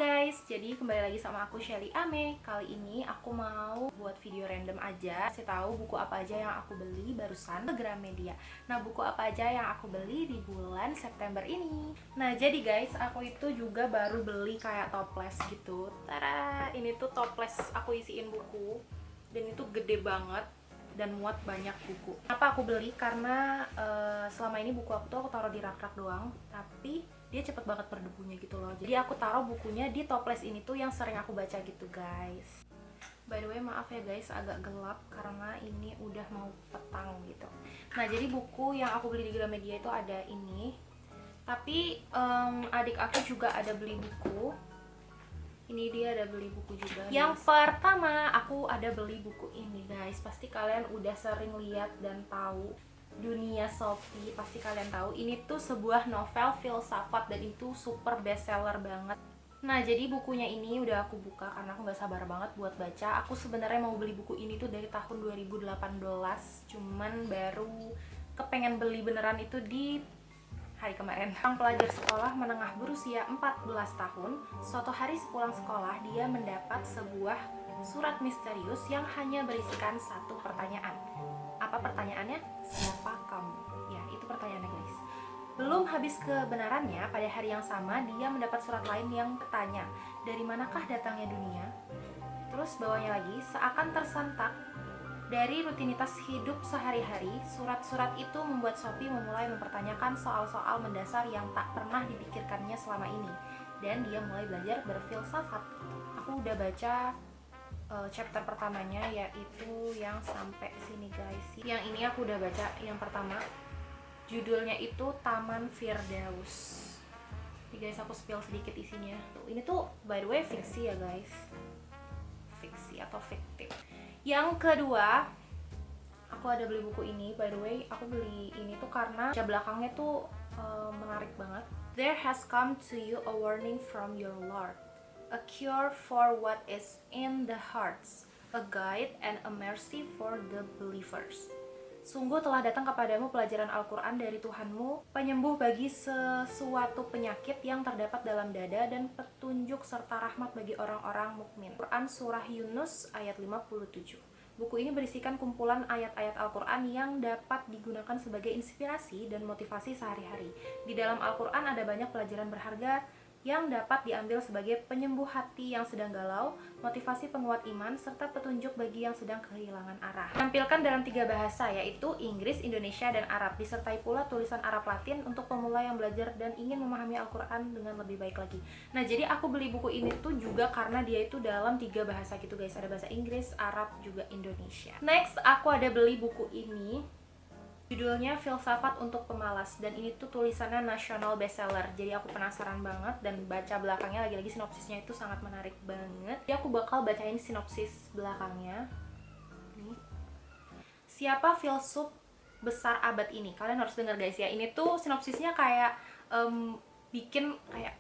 guys, jadi kembali lagi sama aku Shelly Ame. Kali ini aku mau buat video random aja, kasih tahu buku apa aja yang aku beli barusan ke Gramedia. Nah, buku apa aja yang aku beli di bulan September ini. Nah, jadi guys, aku itu juga baru beli kayak toples gitu. Tada, ini tuh toples aku isiin buku, dan itu gede banget dan muat banyak buku. Kenapa aku beli? Karena selama ini buku aku tuh aku taruh di rak-rak doang, tapi dia cepet banget berdebunya gitu loh. Jadi aku taruh bukunya di toples ini tuh yang sering aku baca gitu guys. By the way, maaf ya guys, agak gelap karena ini udah mau petang gitu. Nah, jadi buku yang aku beli di Gramedia itu ada ini. Tapi adik aku juga ada beli buku. Ini dia ada beli buku juga. Yang pertama, aku ada beli buku ini guys. Pasti kalian udah sering lihat dan tahu. Dunia Sophie, pasti kalian tahu. Ini tuh sebuah novel filsafat dan itu super bestseller banget. Nah, jadi bukunya ini udah aku buka karena aku gak sabar banget buat baca. Aku sebenarnya mau beli buku ini tuh dari tahun 2018, cuman baru kepengen beli beneran itu di hari kemarin. Sang pelajar sekolah menengah berusia 14 tahun, suatu hari sepulang sekolah dia mendapat sebuah surat misterius yang hanya berisikan satu pertanyaan. Apa pertanyaannya? Siapa kamu? Ya, itu pertanyaannya guys. Belum habis kebenarannya, pada hari yang sama dia mendapat surat lain yang bertanya, dari manakah datangnya dunia? Terus bawahnya lagi, seakan tersentak dari rutinitas hidup sehari-hari, surat-surat itu membuat Sophie memulai mempertanyakan soal-soal mendasar yang tak pernah dipikirkannya selama ini. Dan dia mulai belajar berfilsafat. Aku udah baca chapter pertamanya, yaitu yang sampai sini guys. Yang ini aku udah baca yang pertama. Judulnya itu Taman Firdaus. Nih guys, aku spill sedikit isinya. Ini tuh by the way fiksi ya guys. Fiksi atau fiktif. Yang kedua, aku ada beli buku ini. By the way, aku beli ini tuh karena baca belakangnya tuh menarik banget. There has come to you a warning from your Lord, a cure for what is in the hearts, a guide and a mercy for the believers. Sungguh telah datang kepadamu pelajaran Al-Quran dari Tuhanmu, penyembuh bagi sesuatu penyakit yang terdapat dalam dada dan petunjuk serta rahmat bagi orang-orang mukmin. Quran Surah Yunus ayat 57. Buku ini berisikan kumpulan ayat-ayat Al-Quran yang dapat digunakan sebagai inspirasi dan motivasi sehari-hari. Di dalam Al-Quran ada banyak pelajaran berharga yang dapat diambil sebagai penyembuh hati yang sedang galau, motivasi penguat iman, serta petunjuk bagi yang sedang kehilangan arah. Tampilkan dalam 3 bahasa, yaitu Inggris, Indonesia, dan Arab, disertai pula tulisan Arab Latin untuk pemula yang belajar dan ingin memahami Al-Quran dengan lebih baik lagi. Nah, jadi aku beli buku ini tuh juga karena dia itu dalam 3 bahasa gitu guys. Ada bahasa Inggris, Arab, juga Indonesia. Next, aku ada beli buku ini. Judulnya Filsafat untuk Pemalas, dan ini tuh tulisannya nasional bestseller. Jadi aku penasaran banget dan baca belakangnya, lagi-lagi sinopsisnya itu sangat menarik banget. Jadi aku bakal bacain sinopsis belakangnya. Nih. Siapa filsuf besar abad ini? Kalian harus dengar guys ya. Ini tuh sinopsisnya kayak bikin kayak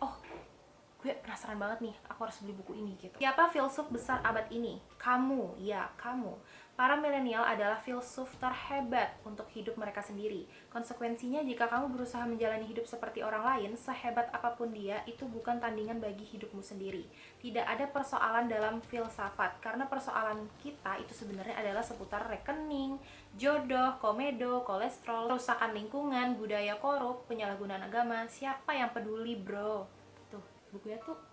gue penasaran banget nih, aku harus beli buku ini gitu. Siapa filsuf besar abad ini? Kamu, ya kamu. Para milenial adalah filsuf terhebat untuk hidup mereka sendiri. Konsekuensinya, jika kamu berusaha menjalani hidup seperti orang lain, sehebat apapun dia, itu bukan tandingan bagi hidupmu sendiri. Tidak ada persoalan dalam filsafat, karena persoalan kita itu sebenarnya adalah seputar rekening, jodoh, komedo, kolesterol, kerusakan lingkungan, budaya korup, penyalahgunaan agama. Siapa yang peduli, bro? Tuh, bukunya tuh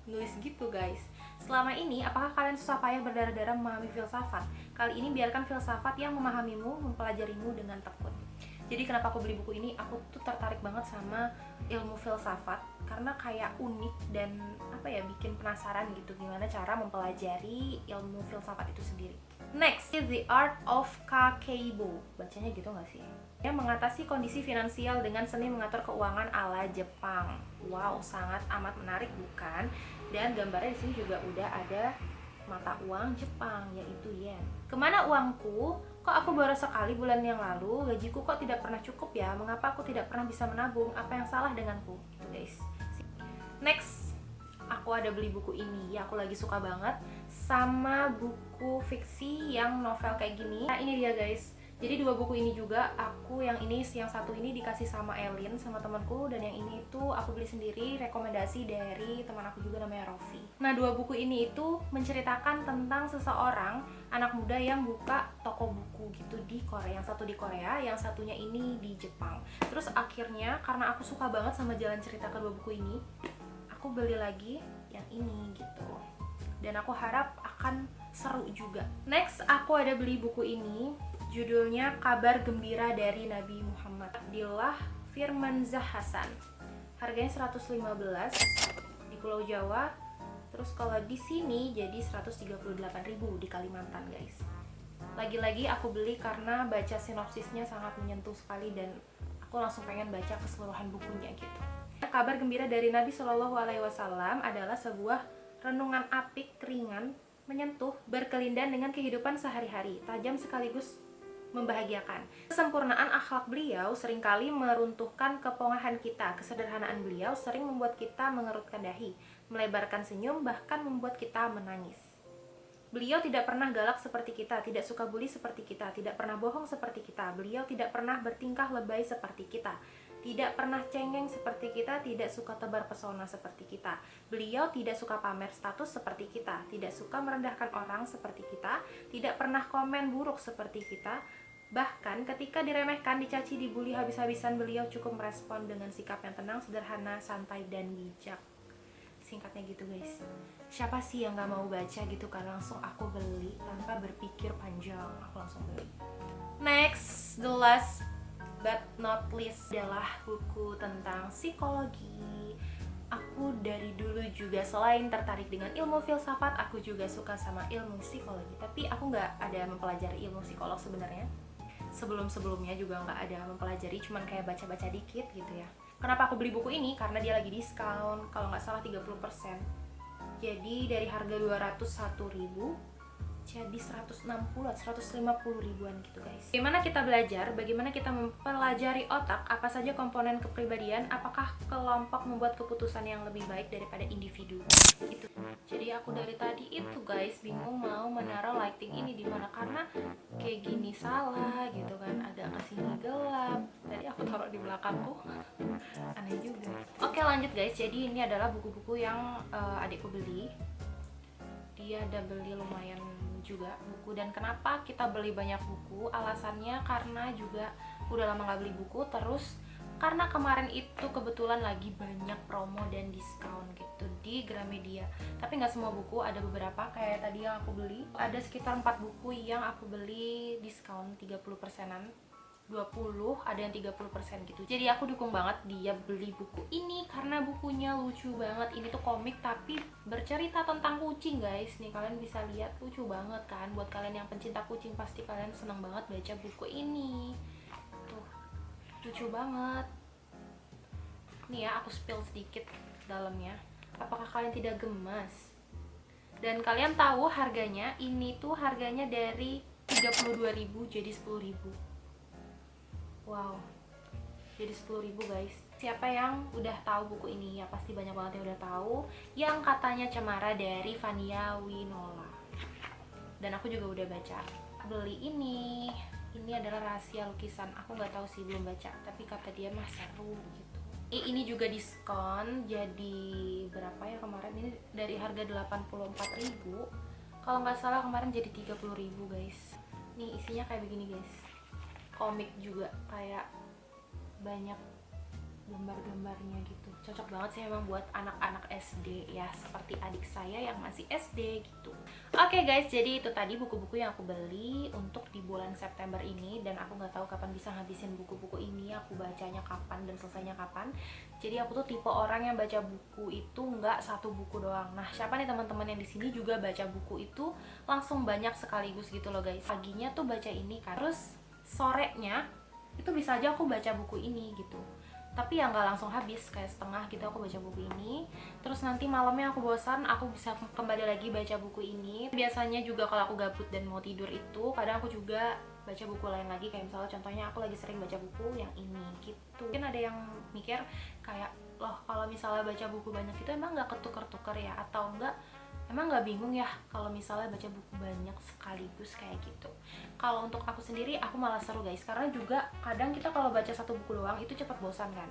nulis gitu guys. Selama ini, apakah kalian susah payah berdarah-darah memahami filsafat? Kali ini biarkan filsafat yang memahamimu, mempelajarimu dengan tekun. Jadi kenapa aku beli buku ini? Aku tuh tertarik banget sama ilmu filsafat karena kayak unik dan bikin penasaran gitu gimana cara mempelajari ilmu filsafat itu sendiri. Next is The Art of Kakeibo. Bacanya gitu nggak sih? Yang mengatasi kondisi finansial dengan seni mengatur keuangan ala Jepang. Wow, sangat amat menarik bukan? Dan gambarnya di sini juga udah ada mata uang Jepang, yaitu yen. Kemana uangku? Kok aku baru sekali bulan yang lalu? Gajiku kok tidak pernah cukup ya? Mengapa aku tidak pernah bisa menabung? Apa yang salah denganku? Gitu guys. Next, aku ada beli buku ini. Ya, aku lagi suka banget sama buku fiksi yang novel kayak gini. Nah, ini dia guys. Jadi 2 buku ini juga aku, yang satu ini dikasih sama Elin, sama temanku, dan yang ini itu aku beli sendiri, rekomendasi dari teman aku juga namanya Rofi. Nah, 2 buku ini itu menceritakan tentang seseorang anak muda yang buka toko buku gitu di Korea. Yang satu di Korea, yang satunya ini di Jepang. Terus akhirnya karena aku suka banget sama jalan cerita kedua buku ini, aku beli lagi yang ini gitu. Dan aku harap akan seru juga. Next, aku ada beli buku ini. Judulnya Kabar Gembira dari Nabi Muhammad. Abdillah Firmanzah Hasan. Harganya 115 di Pulau Jawa. Terus kalau di sini jadi 138.000 di Kalimantan, guys. Lagi-lagi aku beli karena baca sinopsisnya sangat menyentuh sekali dan aku langsung pengen baca keseluruhan bukunya gitu. Kabar Gembira dari Nabi Shallallahu Alaihi Wasallam adalah sebuah renungan apik, ringan, menyentuh, berkelindan dengan kehidupan sehari-hari, tajam sekaligus membahagiakan. Kesempurnaan akhlak beliau seringkali meruntuhkan kepongahan kita. Kesederhanaan beliau sering membuat kita mengerutkan dahi, melebarkan senyum, bahkan membuat kita menangis. Beliau tidak pernah galak seperti kita, tidak suka bully seperti kita, tidak pernah bohong seperti kita. Beliau tidak pernah bertingkah lebay seperti kita, tidak pernah cengeng seperti kita, tidak suka tebar pesona seperti kita. Beliau tidak suka pamer status seperti kita, tidak suka merendahkan orang seperti kita, tidak pernah komen buruk seperti kita. Bahkan ketika diremehkan, dicaci, dibully habis-habisan, beliau cukup merespon dengan sikap yang tenang, sederhana, santai, dan bijak. Singkatnya gitu, guys. Siapa sih yang gak mau baca gitu kan? Langsung aku beli tanpa berpikir panjang, aku langsung beli. Next, the last but not least adalah buku tentang psikologi. Aku dari dulu juga selain tertarik dengan ilmu filsafat, aku juga suka sama ilmu psikologi. Tapi aku nggak ada mempelajari ilmu psikolog sebenarnya. Sebelum-sebelumnya juga nggak ada mempelajari, cuman kayak baca-baca dikit gitu ya. Kenapa aku beli buku ini? Karena dia lagi diskon, kalau nggak salah 30%. Jadi dari harga 201.000 jadi 150 ribuan gitu, guys. Bagaimana kita belajar, bagaimana kita mempelajari otak, apa saja komponen kepribadian, apakah kelompok membuat keputusan yang lebih baik daripada individu. Itu. Jadi aku dari tadi itu, guys, bingung mau menaruh lighting ini di mana, karena kayak gini salah gitu kan, agak kesini gelap. Tadi aku taruh di belakangku. Aneh juga. Oke, lanjut, guys. Jadi ini adalah buku-buku yang adikku beli. Dia ada beli lumayan juga buku. Dan kenapa kita beli banyak buku? Alasannya karena juga udah lama gak beli buku, terus karena kemarin itu kebetulan lagi banyak promo dan diskon gitu di Gramedia. Tapi nggak semua buku, ada beberapa kayak tadi yang aku beli, ada sekitar 4 buku yang aku beli diskon 30%-an, 20, ada yang 30% gitu. Jadi aku dukung banget dia beli buku ini karena bukunya lucu banget. Ini tuh komik tapi bercerita tentang kucing, guys. Nih kalian bisa lihat, lucu banget kan. Buat kalian yang pencinta kucing pasti kalian seneng banget baca buku ini. Tuh, lucu banget. Nih ya, aku spill sedikit dalamnya. Apakah kalian tidak gemas? Dan kalian tahu harganya? Ini tuh harganya dari 32.000 jadi 10.000. Wow, jadi 10.000, guys. Siapa yang udah tahu buku ini? Ya pasti banyak banget yang udah tahu. Yang katanya Cemara dari Vania Winola. Dan aku juga udah baca. Beli ini adalah Rahasia Lukisan. Aku nggak tahu sih, belum baca. Tapi kata dia mah seru gitu. Ini juga diskon. Jadi berapa ya kemarin? Ini dari harga 84.000. Kalau nggak salah kemarin jadi 30.000, guys. Nih isinya kayak begini, guys. Komik juga, kayak banyak gambar-gambarnya gitu. Cocok banget sih emang buat anak-anak SD ya, seperti adik saya yang masih SD gitu. Oke, guys, jadi itu tadi buku-buku yang aku beli untuk di bulan September ini. Dan aku nggak tahu kapan bisa ngabisin buku-buku ini, aku bacanya kapan dan selesainya kapan. Jadi aku tuh tipe orang yang baca buku itu nggak satu buku doang. Nah, siapa nih teman-teman yang di sini juga baca buku itu langsung banyak sekaligus gitu loh, guys. Paginya tuh baca ini kan, terus sorenya itu bisa aja aku baca buku ini gitu. Tapi ya nggak langsung habis, kayak setengah gitu aku baca buku ini. Terus nanti malamnya aku bosan, aku bisa kembali lagi baca buku ini. Biasanya juga kalau aku gabut dan mau tidur itu, kadang aku juga baca buku lain lagi. Kayak misalnya contohnya aku lagi sering baca buku yang ini gitu. Mungkin ada yang mikir kayak, loh kalau misalnya baca buku banyak itu emang nggak ketuker-tuker ya? Atau enggak Emang nggak bingung ya kalau misalnya baca buku banyak sekaligus kayak gitu? Kalau untuk aku sendiri, aku malah seru guys, karena juga kadang kita kalau baca satu buku doang itu cepat bosan kan.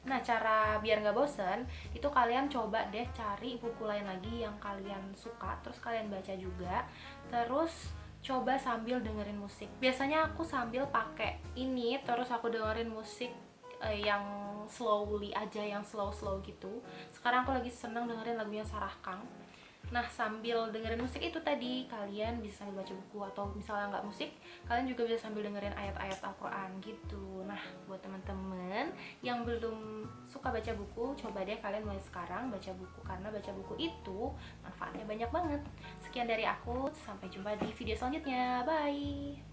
Nah, cara biar nggak bosen, itu kalian coba deh cari buku lain lagi yang kalian suka, terus kalian baca juga. Terus coba sambil dengerin musik. Biasanya aku sambil pakai ini, terus aku dengerin musik yang slowly aja, yang slow-slow gitu. Sekarang aku lagi seneng dengerin lagunya Sarah Kang. Nah, sambil dengerin musik itu tadi, kalian bisa sambil baca buku, atau misalnya nggak musik, kalian juga bisa sambil dengerin ayat-ayat Al-Quran gitu. Nah, buat teman-teman yang belum suka baca buku, coba deh kalian mulai sekarang baca buku, karena baca buku itu manfaatnya banyak banget. Sekian dari aku, sampai jumpa di video selanjutnya. Bye!